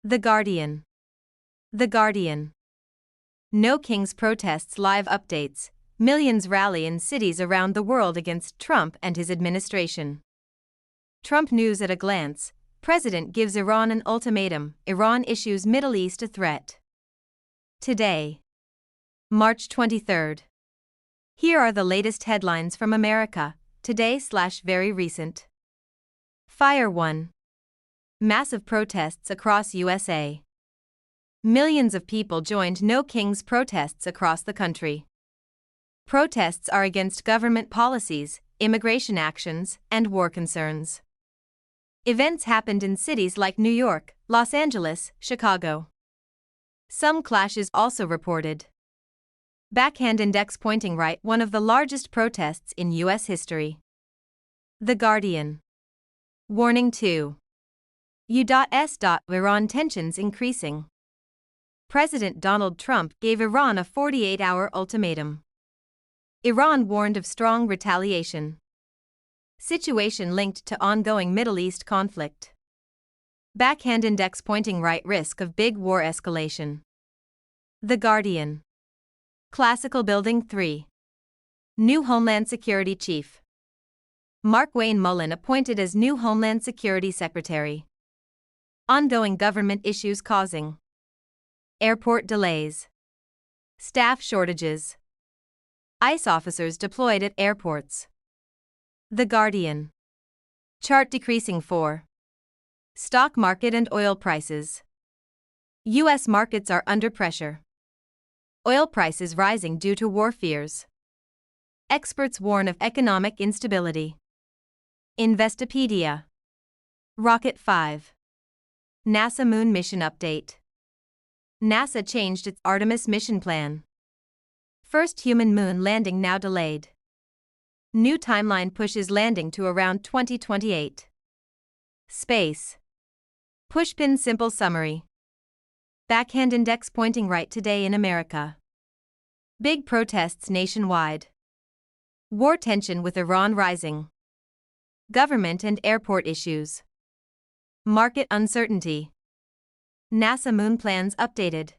The Guardian. The Guardian. No Kings protests live updates. Millions rally in cities around the world against Trump and his administration. Trump news at a glance. President gives Iran an ultimatum. Iran issues Middle East a threat. Today, March 23rd. Here are the latest headlines from America, today/very recent. Fire 1. Massive protests across USA. Millions of people joined No Kings protests across the country. Protests are against government policies, immigration actions, and war concerns. Events happened in cities like New York, Los Angeles, Chicago. Some clashes also reported. Backhand index pointing right, one of the largest protests in U.S. history. The Guardian. Warning 2. U.S. Iran tensions increasing. President Donald Trump gave Iran a 48-hour ultimatum. Iran warned of strong retaliation. Situation linked to ongoing Middle East conflict. Backhand index pointing right, risk of big war escalation. The Guardian. Classical Building 3. New Homeland Security Chief. Markwayne Mullin appointed as new Homeland Security Secretary. Ongoing government issues causing airport delays. Staff shortages. ICE officers deployed at airports. The Guardian. Chart decreasing for stock market and oil prices. U.S. markets are under pressure. Oil prices rising due to war fears. Experts warn of economic instability. Investopedia. Rocket 5. NASA Moon Mission Update. NASA changed its Artemis mission plan. First human moon landing now delayed. New timeline pushes landing to around 2028. Space. Pushpin simple summary. Backhand index pointing right, today in America. Big protests nationwide. War tension with Iran rising. Government and airport issues. Market uncertainty. NASA moon plans updated.